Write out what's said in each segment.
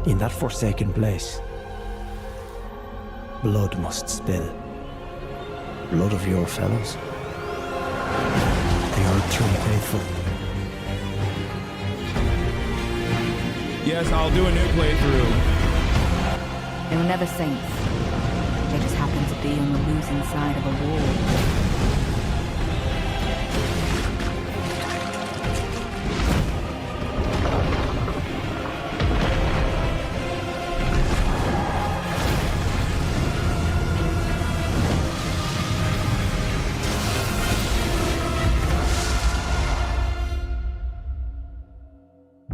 In that forsaken place, blood must spill. Blood of your fellows. The Earth Tree faithful. Yes, I'll do a new playthrough. They were never saints. They just happened to be on the losing side of a war.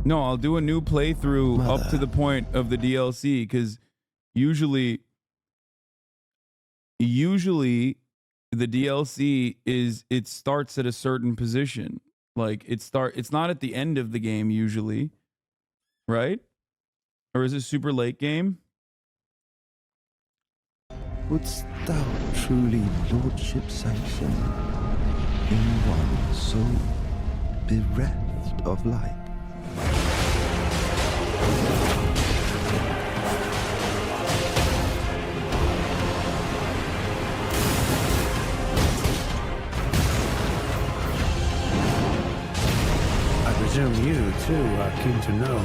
No, I'll do a new playthrough Mother. up to the point of the DLC, because usually the DLC it starts at a certain position. Like it's not at the end of the game usually, right? Or is it super late game? Wouldst thou truly lordship sanction in one so bereft of light? I presume you, too, are keen to know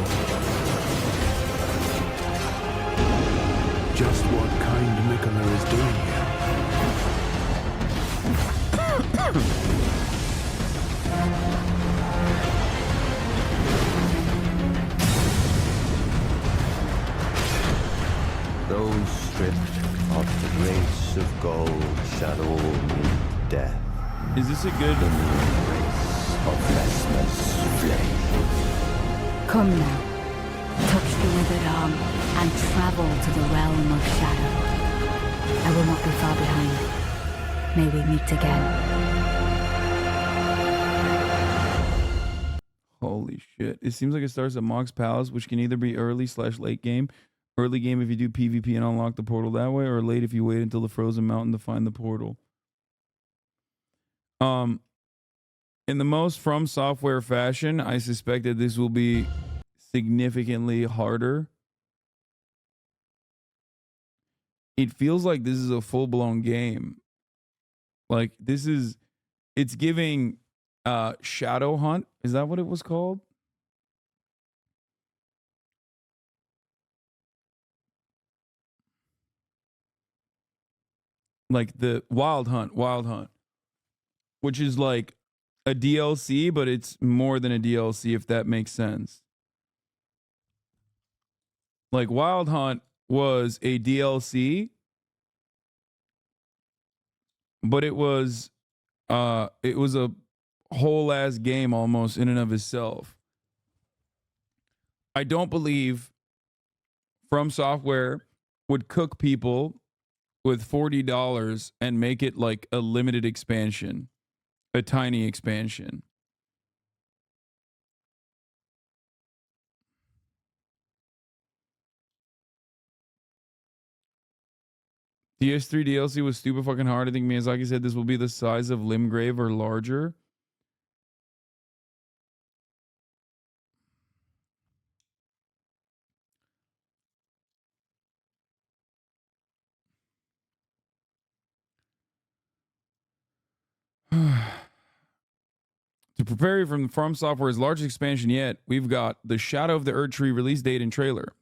just what kind Mikola is doing here. Those stripped of the grace of gold shall all meet death. Is this a good? The embrace of restless flame. Come now. Touch the withered arm and travel to the realm of shadow. I will not be far behind. May we meet again. Holy shit. It seems like it starts at Mox Palace, which can either be early/late game. Early game if you do PvP and unlock the portal that way, or late if you wait until the frozen mountain to find the portal. In the most From Software fashion, I suspect that this will be significantly harder. It feels like this is a full-blown game. Like it's giving Shadow Hunt. Is that what it was called? Like the Wild Hunt, which is like a DLC, but it's more than a DLC, if that makes sense. Like Wild Hunt was a DLC, but it was a whole ass game almost in and of itself. I don't believe From Software would cook people with $40 and make it like a limited expansion, a tiny expansion. DS3 DLC was stupid fucking hard. I think Miyazaki said this will be the size of Limgrave or larger. To prepare you from Software's largest expansion yet, we've got the Shadow of the Erd Tree release date and trailer.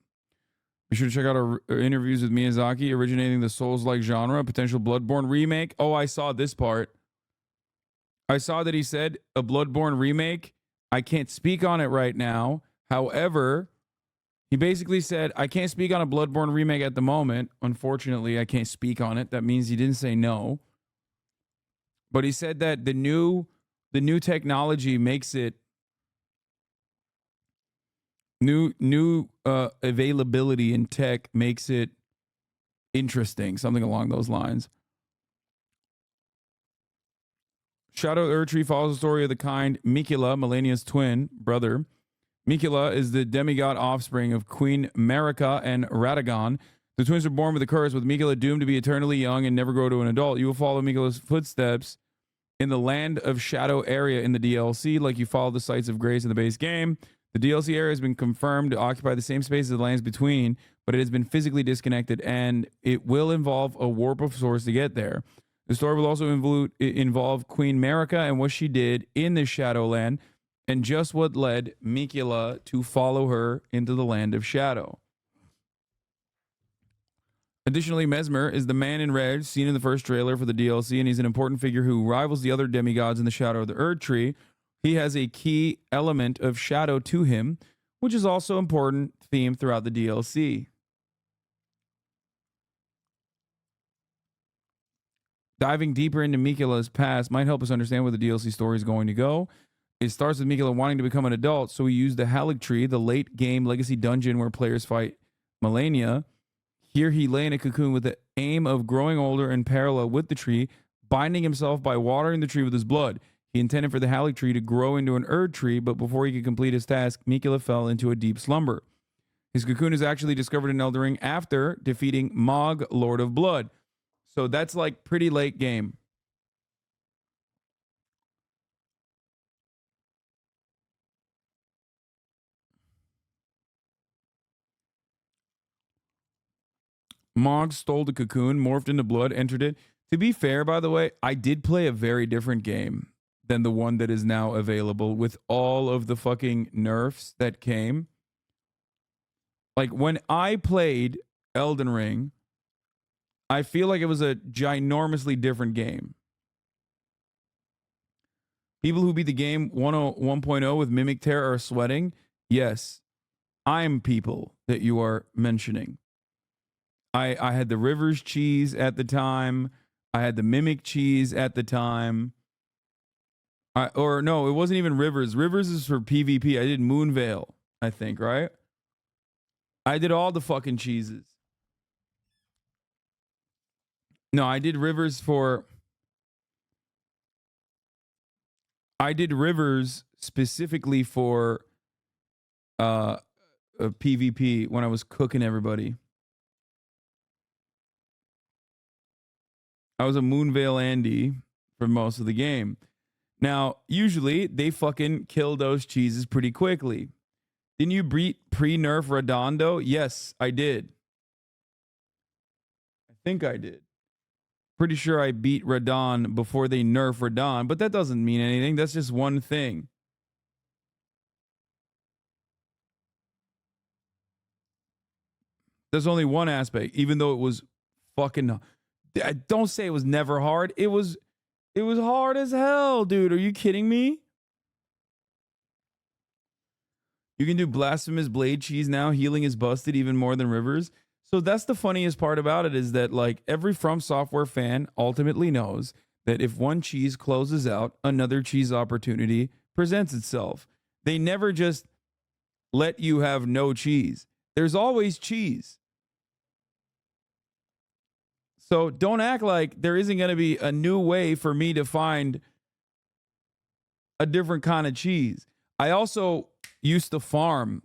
Be sure to check out our interviews with Miyazaki, originating the Souls-like genre, potential Bloodborne remake. Oh, I saw this part. I saw that he said a Bloodborne remake. I can't speak on it right now. However, he basically said, I can't speak on a Bloodborne remake at the moment. Unfortunately, I can't speak on it. That means he didn't say no. But he said that the new technology makes it new availability in tech makes it interesting, something along those lines. Shadow of the Erd Tree follows the story of the kind Mikula, Melania's twin brother. Mikula is the demigod offspring of Queen Marika and Radagon. The twins are born with a curse, with Mikula doomed to be eternally young and never grow to an adult. You will follow Mikula's footsteps in the Land of Shadow area in the DLC, like you follow the Sites of Grace in the base game. The DLC area has been confirmed to occupy the same space as the lands between, but it has been physically disconnected, and it will involve a warp of sorts to get there. The story will also involve Queen Marika and what she did in the Shadowland, and just what led Mikula to follow her into the Land of Shadow. Additionally, Mesmer is the man in red seen in the first trailer for the DLC, and he's an important figure who rivals the other demigods in the Shadow of the Erd Tree. He has a key element of shadow to him, which is also an important theme throughout the DLC. Diving deeper into Mikula's past might help us understand where the DLC story is going to go. It starts with Mikula wanting to become an adult, so he used the Halig Tree, the late game legacy dungeon where players fight Melania. Here he lay in a cocoon with the aim of growing older in parallel with the tree, binding himself by watering the tree with his blood. He intended for the Halig Tree to grow into an Erd Tree, but before he could complete his task, Mikula fell into a deep slumber. His cocoon is actually discovered in Elden Ring after defeating Mog, Lord of Blood. So that's like pretty late game. Mog stole the cocoon, morphed into blood, entered it. To be fair, by the way, I did play a very different game than the one that is now available with all of the fucking nerfs that came. Like when I played Elden Ring, I feel like it was a ginormously different game. People who beat the game 1.0 with Mimic Terror are sweating. Yes, I'm people that you are mentioning. I had the Rivers cheese at the time. I had the Mimic cheese at the time. Or no, it wasn't even Rivers. Rivers is for PvP. I did Moonveil, I think, right? I did all the fucking cheeses. No, I did Rivers for... I did Rivers specifically for PvP when I was cooking everybody. I was a Moonveil Andy for most of the game. Now, usually they fucking kill those cheeses pretty quickly. Didn't you pre-nerf Redondo? Yes, I did. I think I did. Pretty sure I beat Radon before they nerf Radon, but that doesn't mean anything. That's just one thing. There's only one aspect, even though it was fucking... Don't say it was never hard. It was hard as hell, dude. Are you kidding me? You can do Blasphemous Blade cheese now. Healing is busted even more than Rivers. So that's the funniest part about it, is that like every From Software fan ultimately knows that if one cheese closes out, another cheese opportunity presents itself. They never just let you have no cheese. There's always cheese. So don't act like there isn't going to be a new way for me to find a different kind of cheese. I also used to farm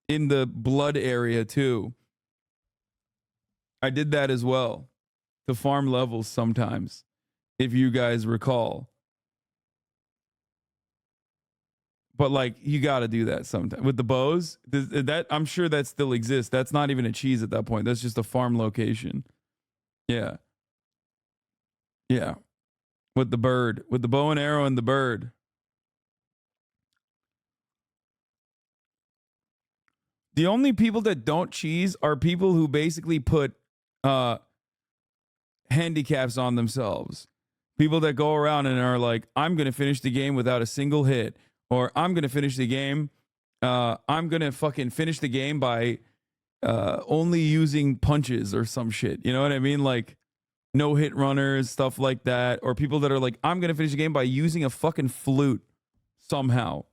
in the blood area too. I did that as well, to farm levels sometimes, if you guys recall. But like, you got to do that sometimes with the bows. That I'm sure that still exists. That's not even a cheese at that point. That's just a farm location. Yeah. Yeah. With the bird, with the bow and arrow and the bird. The only people that don't cheese are people who basically put handicaps on themselves. People that go around and are like, I'm going to finish the game without a single hit. Or I'm going to finish the game. I'm going to fucking finish the game by only using punches or some shit. You know what I mean? Like no hit runners, stuff like that. Or people that are like, I'm going to finish the game by using a fucking flute somehow.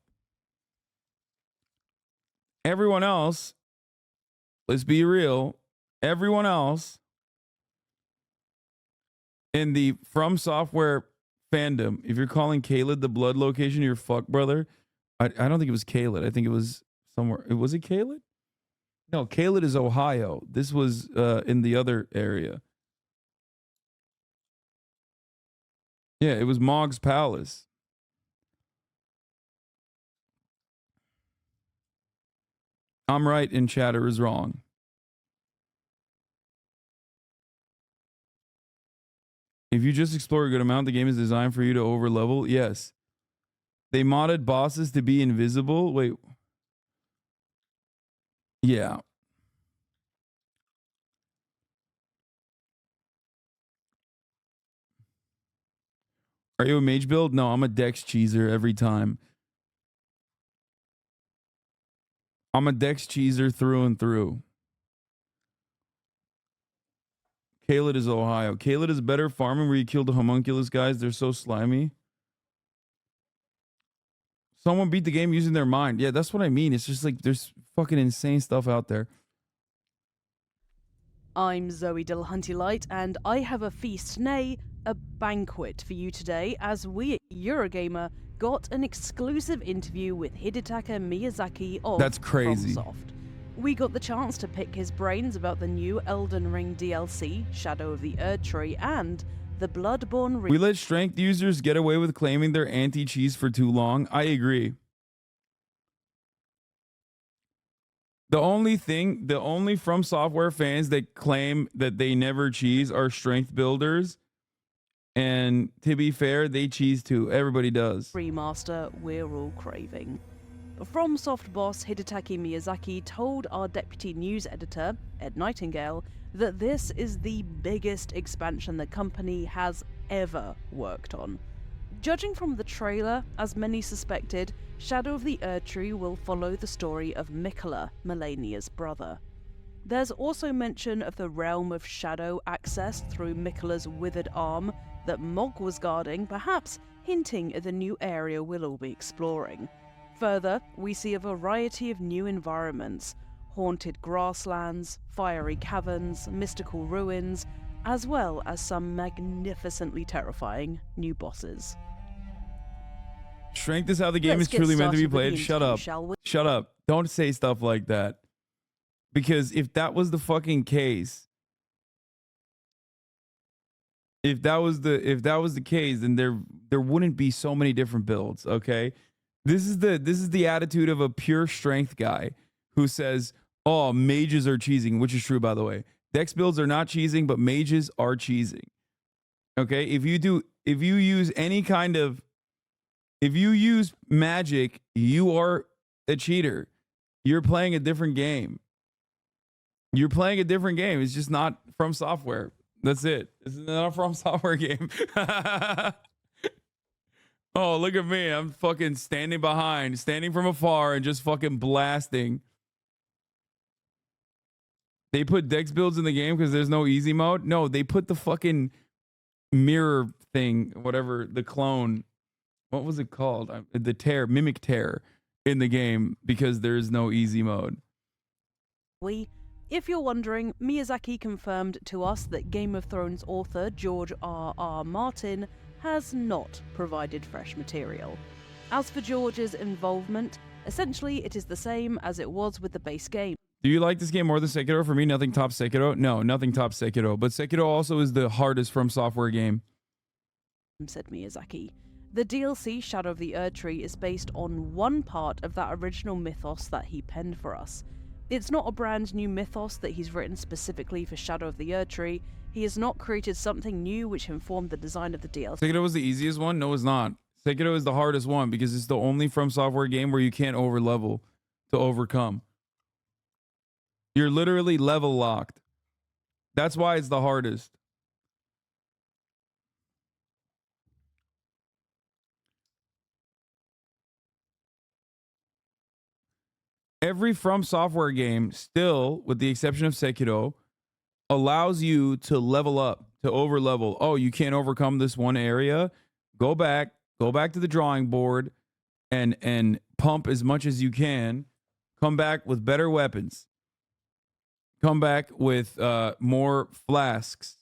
Everyone else, let's be real, everyone else in the From Software fandom, if you're calling Caelid the blood location, you're fucked, brother. I don't think it was Caelid. I think it was somewhere. Was it Caelid? No, Caelid is Ohio. This was in the other area. Yeah, it was Mog's Palace. I'm right and chatter is wrong. If you just explore a good amount, the game is designed for you to overlevel. Yes. They modded bosses to be invisible. Wait. Yeah. Are you a mage build? No, I'm a dex cheeser every time. I'm a dex cheeser through and through. Kaled is Ohio. Kaled is better farming where you kill the homunculus guys. They're so slimy. Someone beat the game using their mind. Yeah, that's what I mean. It's just like there's fucking insane stuff out there. I'm Zoe Dillahunty-Light, and I have a feast, nay, a banquet for you today, as we at Eurogamer got an exclusive interview with Hidetaka Miyazaki of That's crazy. FromSoft. We got the chance to pick his brains about the new Elden Ring DLC, Shadow of the Erdtree, and the Bloodborne... We let strength users get away with claiming they're anti-cheese for too long. I agree. The only From Software fans that claim that they never cheese are strength builders. And to be fair, they cheese too. Everybody does. Remaster we're all craving. FromSoft boss Hidetaka Miyazaki told our deputy news editor, Ed Nightingale, that this is the biggest expansion the company has ever worked on. Judging from the trailer, as many suspected, Shadow of the Erdtree will follow the story of Miquella, Malenia's brother. There's also mention of the Realm of Shadow accessed through Miquella's withered arm that Mog was guarding, perhaps hinting at the new area we'll all be exploring. Further, we see a variety of new environments, haunted grasslands, fiery caverns, mystical ruins, as well as some magnificently terrifying new bosses. Strength is how the game Let's is get truly meant to be started with played. the Shut interview, up. shall we? Shut up. Don't say stuff like that. Because if that was the fucking case, if that was the case, then there wouldn't be so many different builds, okay? This is the attitude of a pure strength guy who says, "Oh, mages are cheesing," which is true, by the way. Dex builds are not cheesing, but mages are cheesing. Okay? If you use magic, you are a cheater. You're playing a different game. You're playing a different game. It's just not From Software. That's it. It's not a From Software game. Oh, look at me. I'm fucking standing from afar and just fucking blasting. They put dex builds in the game because there's no easy mode? No, they put the fucking mirror thing, whatever, the clone. What was it called? The mimic tear in the game because there's no easy mode. If you're wondering, Miyazaki confirmed to us that Game of Thrones author George R.R. Martin has not provided fresh material. As for George's involvement, essentially it is the same as it was with the base game. Do you like this game more than Sekiro? For me, nothing tops Sekiro. No, nothing tops Sekiro. But Sekiro also is the hardest From Software game. Said Miyazaki. The DLC Shadow of the Erdtree is based on one part of that original mythos that he penned for us. It's not a brand new mythos that he's written specifically for Shadow of the Erdtree. He has not created something new which informed the design of the DLC. Sekiro was the easiest one? No, it's not. Sekiro is the hardest one because it's the only From Software game where you can't overlevel to overcome. You're literally level locked. That's why it's the hardest. Every From Software game, still, with the exception of Sekiro, allows you to level up, to overlevel. Oh, you can't overcome this one area? Go back to the drawing board and pump as much as you can. Come back with better weapons. Come back with more flasks.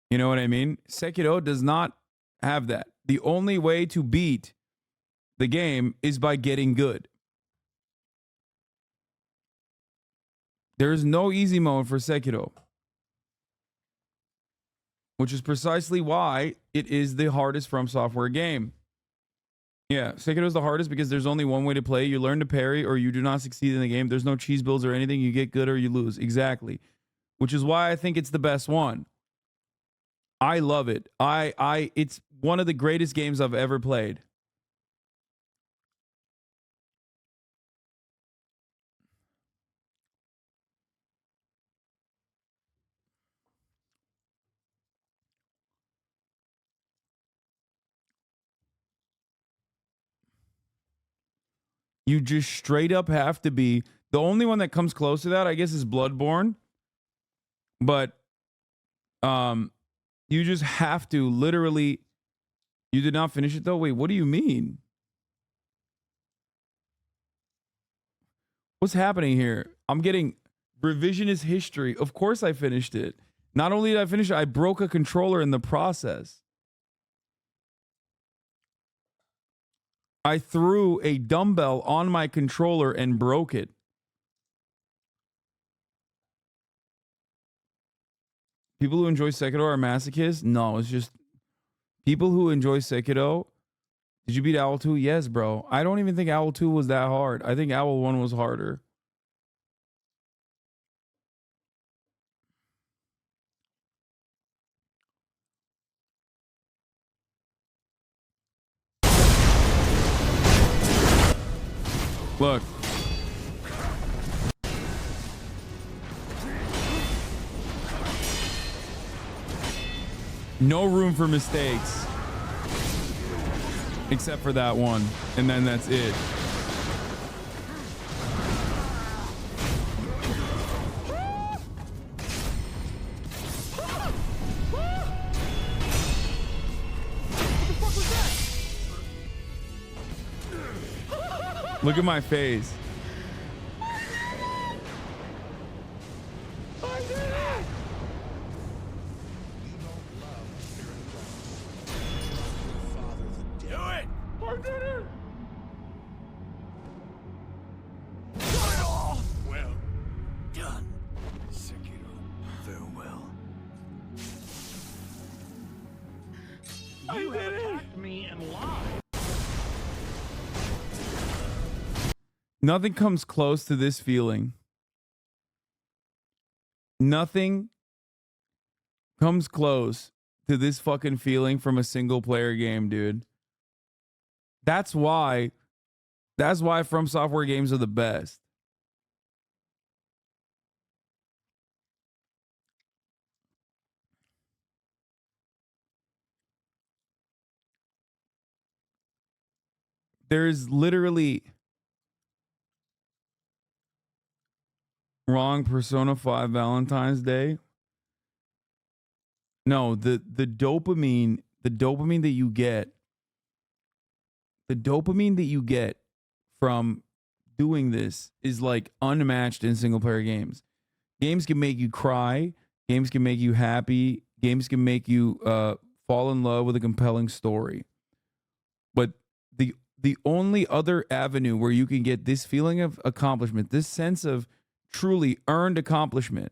You know what I mean? Sekiro does not have that. The only way to beat the game is by getting good. There is no easy mode for Sekiro, which is precisely why it is the hardest From Software game. Yeah, Sekiro is the hardest because there's only one way to play. You learn to parry or you do not succeed in the game. There's no cheese builds or anything. You get good or you lose. Exactly. Which is why I think it's the best one. I love it. It's one of the greatest games I've ever played. You just straight up have to be. The only one that comes close to that, I guess, is Bloodborne. But you just have to literally. You did not finish it though? Wait, what do you mean? What's happening here? I'm getting revisionist history. Of course I finished it. Not only did I finish it, I broke a controller in the process. I threw a dumbbell on my controller and broke it. People who enjoy Sekiro are masochists? No, it's just people who enjoy Sekiro. Did you beat Owl 2? Yes, bro. I don't even think Owl 2 was that hard. I think Owl 1 was harder. Look. No room for mistakes. Except for that one. And then that's it. Look at my face. Nothing comes close to this feeling. Nothing comes close to this fucking feeling from a single player game, dude. That's why From Software games are the best. There's literally wrong Persona 5 Valentine's Day. No, the dopamine that you get, from doing this is like unmatched in single player games. Games can make you cry, games can make you happy, games can make you fall in love with a compelling story. But the only other avenue where you can get this feeling of accomplishment, this sense of truly earned accomplishment,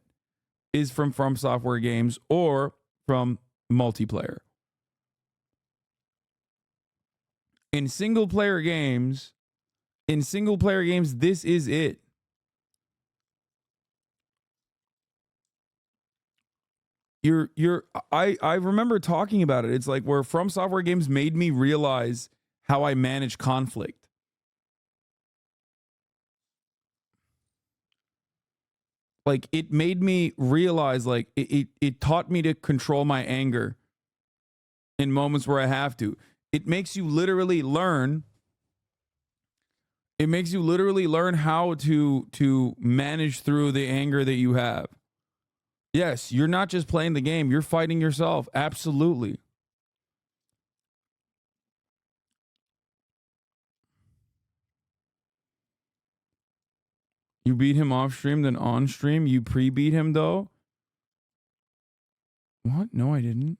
is from Software games or from multiplayer. In single player games, this is it. I remember talking about it. It's like where From Software games made me realize how I manage conflict. Like it made me realize, like it taught me to control my anger in moments where I have to. It makes you literally learn. It makes you literally learn how to manage through the anger that you have. Yes, you're not just playing the game, you're fighting yourself. Absolutely. You beat him off stream, then on stream. You pre-beat him though? What? No, I didn't.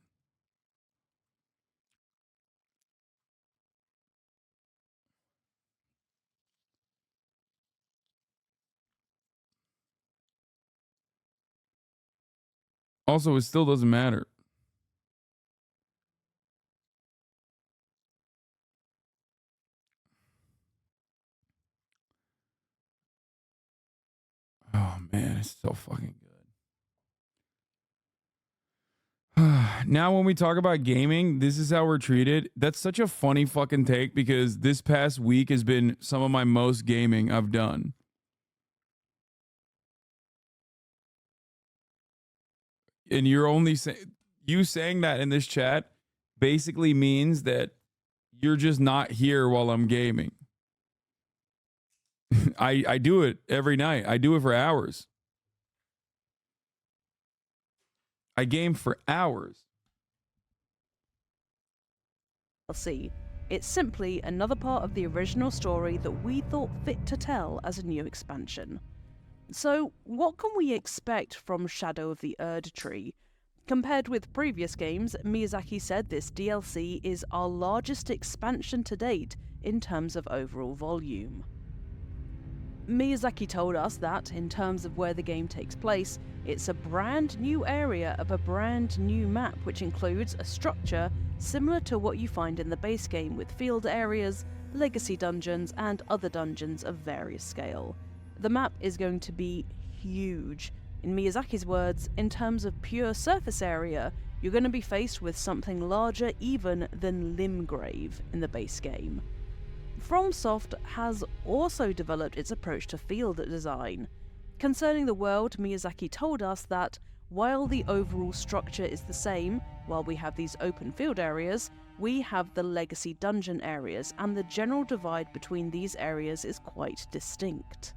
Also, it still doesn't matter. man, it's so fucking good. Now, when we talk about gaming, this is how we're treated. That's such a funny fucking take because this past week has been some of my most gaming I've done. And you're only saying, you saying that in this chat basically means that you're just not here while I'm gaming. I do it every night. I do it for hours. I game for hours. DLC. It's simply another part of the original story that we thought fit to tell as a new expansion. So, what can we expect from Shadow of the Erd Tree? Compared with previous games, Miyazaki said this DLC is our largest expansion to date in terms of overall volume. Miyazaki told us that, in terms of where the game takes place, it's a brand new area of a brand new map which includes a structure similar to what you find in the base game with field areas, legacy dungeons, and other dungeons of various scale. The map is going to be huge. In Miyazaki's words, in terms of pure surface area, you're going to be faced with something larger even than Limgrave in the base game. FromSoft has also developed its approach to field design. Concerning the world, Miyazaki told us that while the overall structure is the same, while we have these open field areas, we have the legacy dungeon areas, and the general divide between these areas is quite distinct.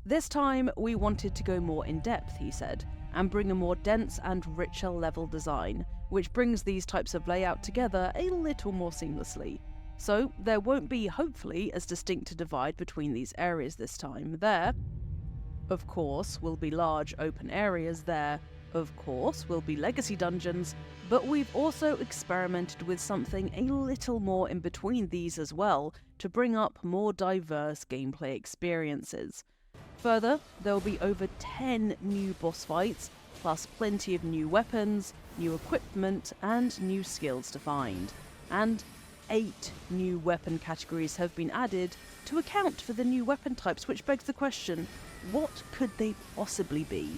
This time, we wanted to go more in depth, he said, and bring a more dense and richer level design, which brings these types of layout together a little more seamlessly. So there won't be, hopefully, as distinct a divide between these areas this time. There, of course, will be large open areas there, of course, will be legacy dungeons, but we've also experimented with something a little more in between these as well, to bring up more diverse gameplay experiences. Further, there will be over 10 new boss fights, plus plenty of new weapons, new equipment, and new skills to find. And 8 new weapon categories have been added to account for the new weapon types, which begs the question, what could they possibly be?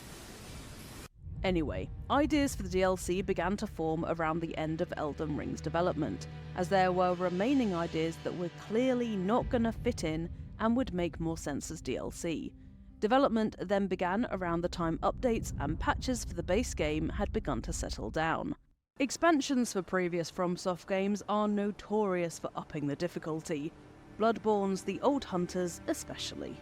Anyway, ideas for the DLC began to form around the end of Elden Ring's development, as there were remaining ideas that were clearly not going to fit in and would make more sense as DLC. Development then began around the time updates and patches for the base game had begun to settle down. Expansions for previous FromSoft games are notorious for upping the difficulty, Bloodborne's The Old Hunters especially.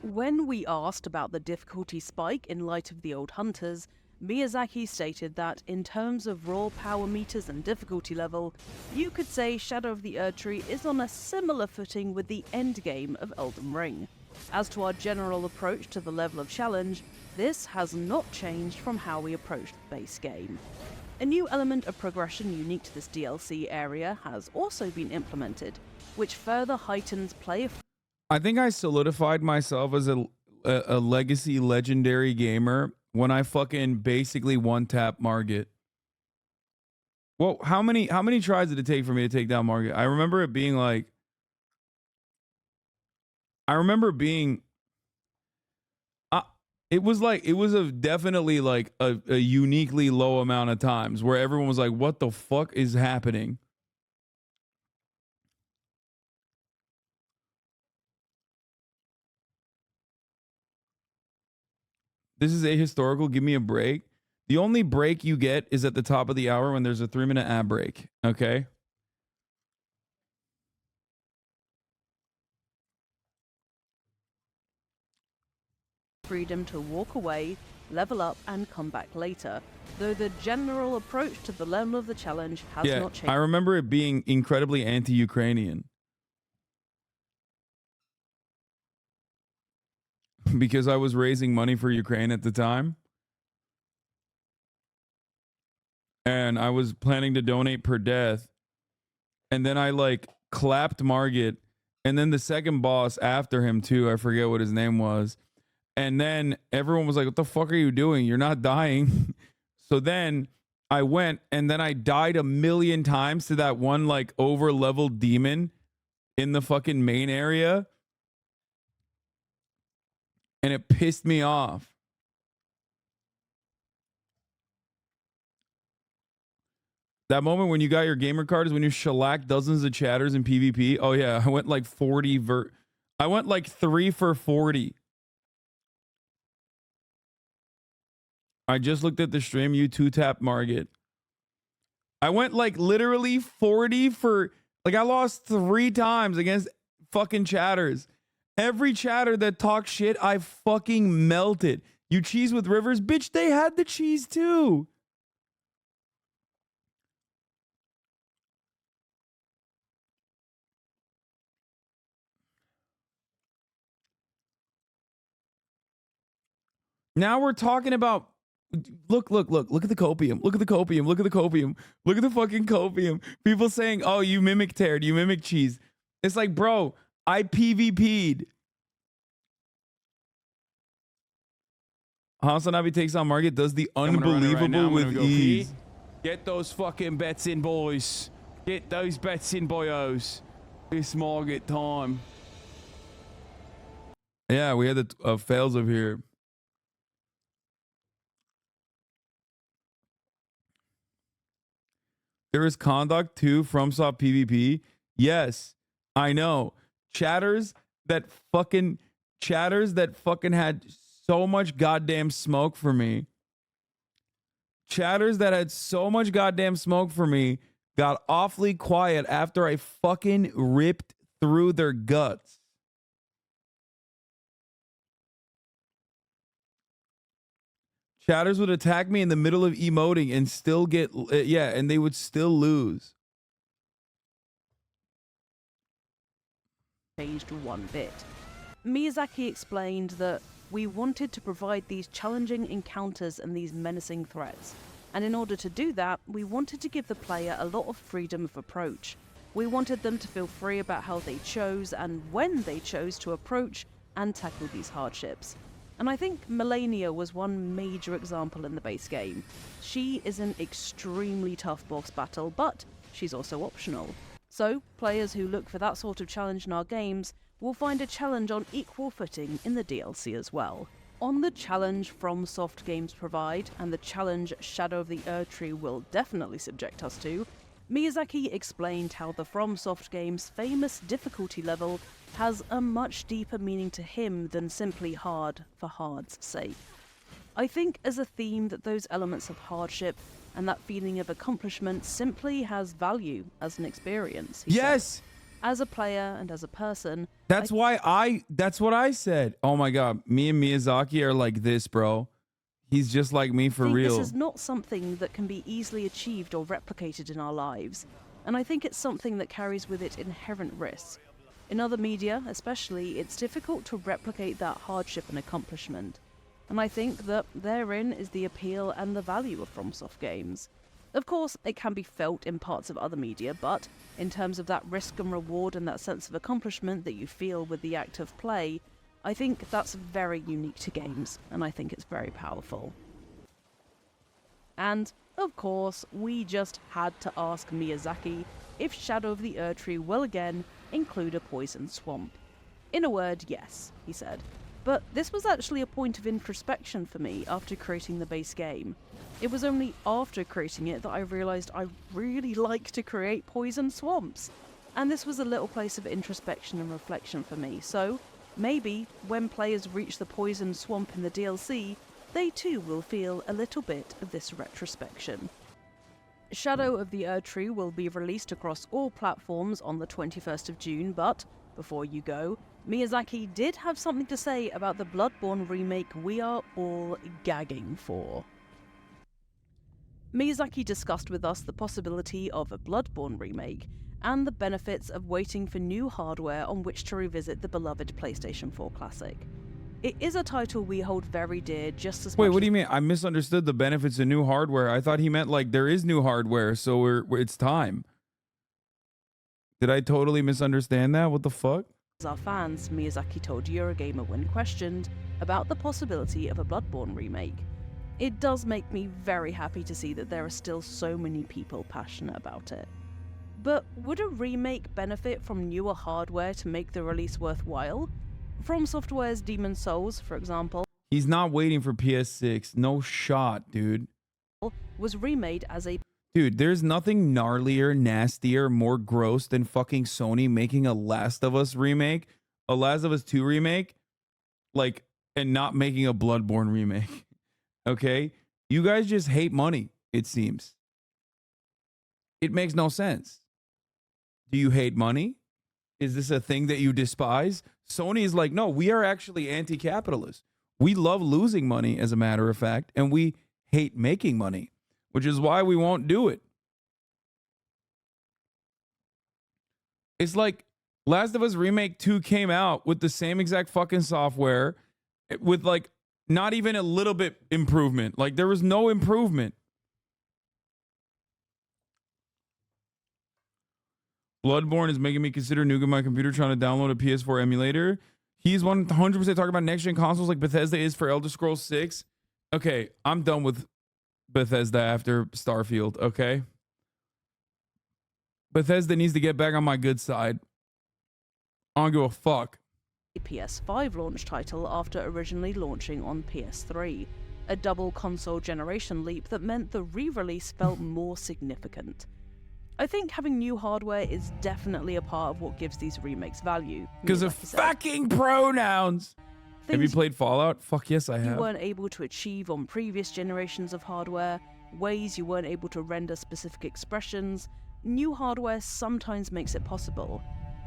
When we asked about the difficulty spike in light of The Old Hunters, Miyazaki stated that in terms of raw power meters and difficulty level, you could say Shadow of the Erd Tree is on a similar footing with the endgame of Elden Ring. As to our general approach to the level of challenge, this has not changed from how we approached the base game. A new element of progression unique to this DLC area has also been implemented, which further heightens player. I think I solidified myself as a legacy legendary gamer when I fucking basically one-tap Margit. Well, how many tries did it take for me to take down Margit? I remember it being like, it was definitely like a uniquely low amount of times where everyone was like, what the fuck is happening? This is ahistorical. Give me a break. The only break you get is at the top of the hour when there's a 3-minute ad break. Okay. Freedom to walk away, level up, and come back later, though the general approach to the level of the challenge has not changed. I remember it being incredibly anti-Ukrainian. Because I was raising money for Ukraine at the time. And I was planning to donate per death. And then I like clapped Margit. And then the second boss after him too, I forget what his name was. And then everyone was like, what the fuck are you doing? You're not dying. So then I went and then I died 1,000,000 times to that one like over-leveled demon in the fucking main area. And it pissed me off. That moment when you got your gamer card is when you shellacked dozens of chatters in PvP. Oh yeah, I went like 40 I went like 3 for 40. I just looked at the stream. You 2-tap Margit. I went like literally 40 for like I lost 3 times against fucking chatters. Every chatter that talks shit, I fucking melted. You cheese with rivers, bitch. They had the cheese too. Now we're talking about look at the copium. Look at the copium. Look at the copium. Look at the fucking copium. People saying, oh, you mimic Tard, you mimic cheese. It's like, bro, I PvP'd. Hasanabi takes on Margit, does the unbelievable with ease. Pee. Get those fucking bets in, boys. Get those bets in, boyos. It's Margit time. Yeah, we had the fails of here. There is conduct too from soft PvP. Yes, I know. Chatters that fucking had so much goddamn smoke for me. Chatters that had so much goddamn smoke for me got awfully quiet after I fucking ripped through their guts. Chatters would attack me in the middle of emoting and still get, and they would still lose. Changed one bit. Miyazaki explained that we wanted to provide these challenging encounters and these menacing threats. And in order to do that, we wanted to give the player a lot of freedom of approach. We wanted them to feel free about how they chose and when they chose to approach and tackle these hardships. And I think Melania was one major example in the base game. She is an extremely tough boss battle, but she's also optional. So, players who look for that sort of challenge in our games will find a challenge on equal footing in the DLC as well. On the challenge FromSoft games provide, and the challenge Shadow of the Erdtree will definitely subject us to, Miyazaki explained how the FromSoft game's famous difficulty level has a much deeper meaning to him than simply hard for hard's sake. I think as a theme that those elements of hardship and that feeling of accomplishment simply has value as an experience. Yes! Said. As a player and as a person... That's what I said. Oh my god, me and Miyazaki are like this, bro. He's just like me for real. This is not something that can be easily achieved or replicated in our lives. And I think it's something that carries with it inherent risk. In other media, especially, it's difficult to replicate that hardship and accomplishment. And I think that therein is the appeal and the value of FromSoft games. Of course, it can be felt in parts of other media, but in terms of that risk and reward and that sense of accomplishment that you feel with the act of play, I think that's very unique to games, and I think it's very powerful. And, of course, we just had to ask Miyazaki if Shadow of the Erdtree will again include a poison swamp. In a word, yes, he said. But this was actually a point of introspection for me after creating the base game. It was only after creating it that I realised I really like to create poison swamps. And this was a little place of introspection and reflection for me, so maybe when players reach the poison swamp in the DLC, they too will feel a little bit of this retrospection. Shadow of the Erdtree will be released across all platforms on the 21st of June, but before you go, Miyazaki did have something to say about the Bloodborne remake we are all gagging for. Miyazaki discussed with us the possibility of a Bloodborne remake, and the benefits of waiting for new hardware on which to revisit the beloved PlayStation 4 classic. It is a title we hold very dear just as much. Wait, what do you mean? I misunderstood the benefits of new hardware. I thought he meant like there is new hardware, so it's time. Did I totally misunderstand that? What the fuck? As our fans, Miyazaki told Eurogamer when questioned about the possibility of a Bloodborne remake. It does make me very happy to see that there are still so many people passionate about it. But would a remake benefit from newer hardware to make the release worthwhile? From Software's Demon Souls, for example, He's not waiting for PS6. No shot, dude. was remade as a Dude, there's nothing gnarlier, nastier, more gross than fucking Sony making a Last of Us remake, a Last of Us 2 remake, like, and not making a Bloodborne remake. Okay? You guys just hate money, it seems. It makes no sense. Do you hate money? Is this a thing that you despise? Sony is like, no, we are actually anti-capitalist. We love losing money, as a matter of fact, and we hate making money, which is why we won't do it. It's like Last of Us Remake 2 came out with the same exact fucking software with like not even a little bit improvement. Like there was no improvement. Bloodborne is making me consider nuking my computer trying to download a PS4 emulator. He's 100% talking about next-gen consoles like Bethesda is for Elder Scrolls 6. Okay, I'm done with Bethesda after Starfield, okay? Bethesda needs to get back on my good side. I don't give a fuck. PS5 launch title after originally launching on PS3. A double console generation leap that meant the re-release felt more significant. I think having new hardware is definitely a part of what gives these remakes value. Because of fucking pronouns. Have you played Fallout? Fuck yes, I have. You weren't able to achieve on previous generations of hardware, ways you weren't able to render specific expressions. New hardware sometimes makes it possible.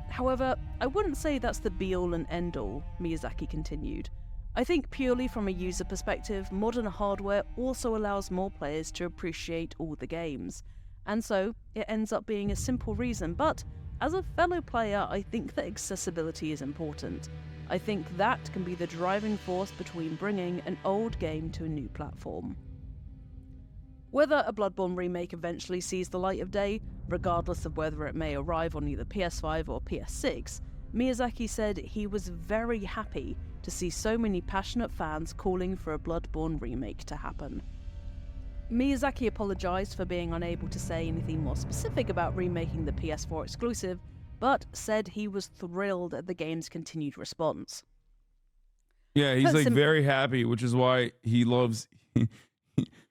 However, I wouldn't say that's the be-all and end-all, Miyazaki continued. I think purely from a user perspective, modern hardware also allows more players to appreciate all the games. And so, it ends up being a simple reason, but as a fellow player, I think that accessibility is important. I think that can be the driving force between bringing an old game to a new platform. Whether a Bloodborne remake eventually sees the light of day, regardless of whether it may arrive on either PS5 or PS6, Miyazaki said he was very happy to see so many passionate fans calling for a Bloodborne remake to happen. Miyazaki apologised for being unable to say anything more specific about remaking the PS4 exclusive, but said he was thrilled at the game's continued response. Yeah, he's like very happy, which is why he loves...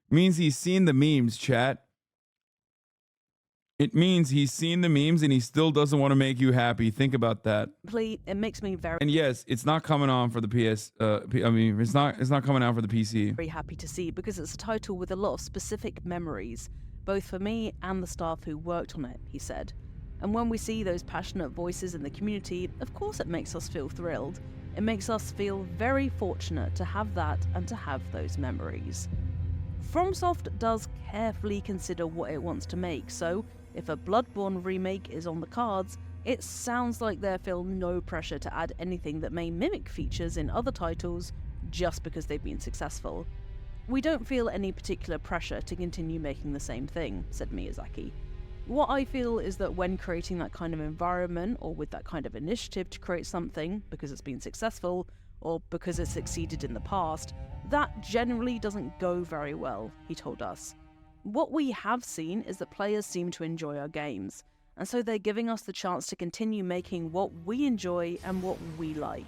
means he's seen the memes, chat. It means he's seen the memes and he still doesn't want to make you happy. Think about that. It makes me very... And yes, it's not coming on for the it's not coming out for the PC. Very happy to see, because it's a title with a lot of specific memories, both for me and the staff who worked on it, he said. And when we see those passionate voices in the community, of course it makes us feel thrilled. It makes us feel very fortunate to have that and to have those memories. FromSoft does carefully consider what it wants to make, so if a Bloodborne remake is on the cards, it sounds like they feel no pressure to add anything that may mimic features in other titles just because they've been successful. We don't feel any particular pressure to continue making the same thing, said Miyazaki. What I feel is that when creating that kind of environment, or with that kind of initiative to create something because it's been successful, or because it's succeeded in the past, that generally doesn't go very well, he told us. What we have seen is that players seem to enjoy our games, and so they're giving us the chance to continue making what we enjoy and what we like.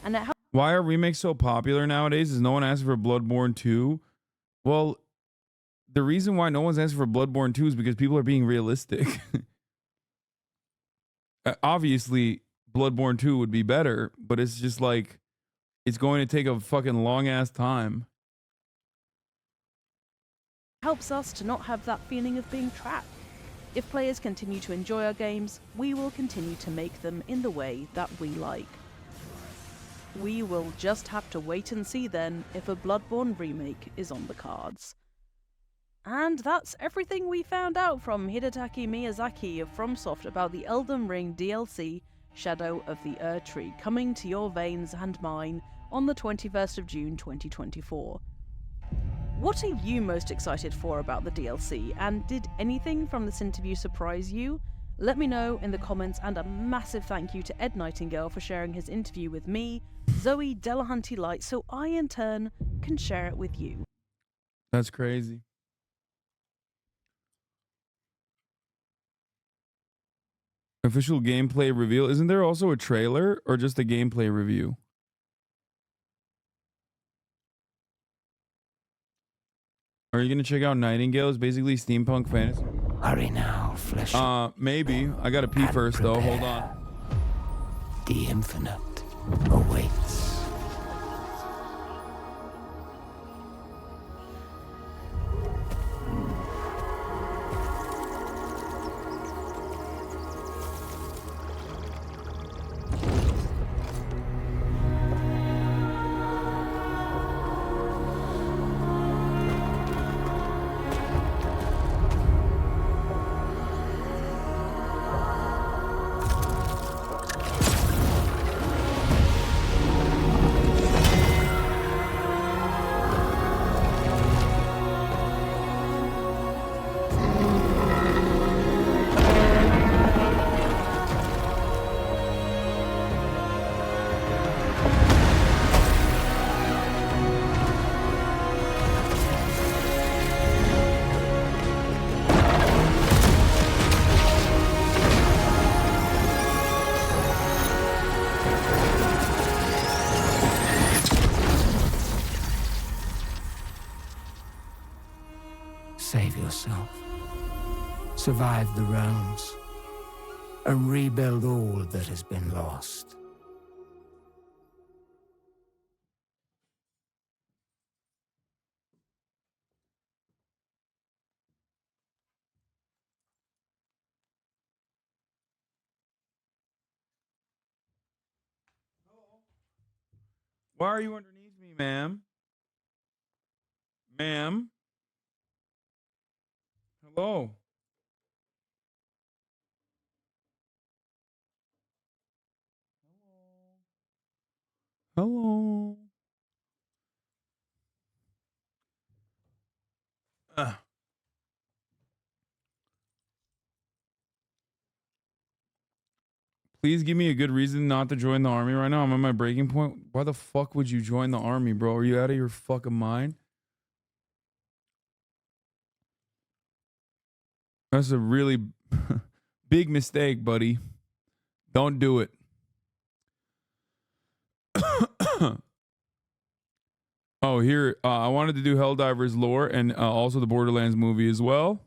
And why are remakes so popular nowadays? Is no one asking for Bloodborne 2? Well, the reason why no one's asking for Bloodborne 2 is because people are being realistic. Obviously, Bloodborne 2 would be better, but it's just like, it's going to take a fucking long-ass time. Helps us to not have that feeling of being trapped. If players continue to enjoy our games, we will continue to make them in the way that we like. We will just have to wait and see then if a Bloodborne remake is on the cards. And that's everything we found out from Hidetaki Miyazaki of FromSoft about the Elden Ring DLC Shadow of the Erdtree coming to your veins and mine on the 21st of June 2024. What are you most excited for about the DLC, and did anything from this interview surprise you? Let me know in the comments, and a massive thank you to Ed Nightingale for sharing his interview with me, Zoe Delahunty Light, so I in turn can share it with you. That's crazy. Official gameplay reveal. Isn't there also a trailer or just a gameplay review? Are you gonna check out Nightingale? It's basically steampunk fantasy. Hurry now, flesh. Maybe. I gotta pee And first though. Hold prepare. on. The infinite awaits. Save yourself. Survive the realms. And rebuild all that has been lost. Why are you underneath me, ma'am? Ma'am? Hello? Hello? Ugh. Please give me a good reason not to join the army right now. I'm at my breaking point. Why the fuck would you join the army, bro? Are you out of your fucking mind? That's a really big mistake, buddy. Don't do it. Oh, here, I wanted to do Helldivers lore and also the Borderlands movie as well.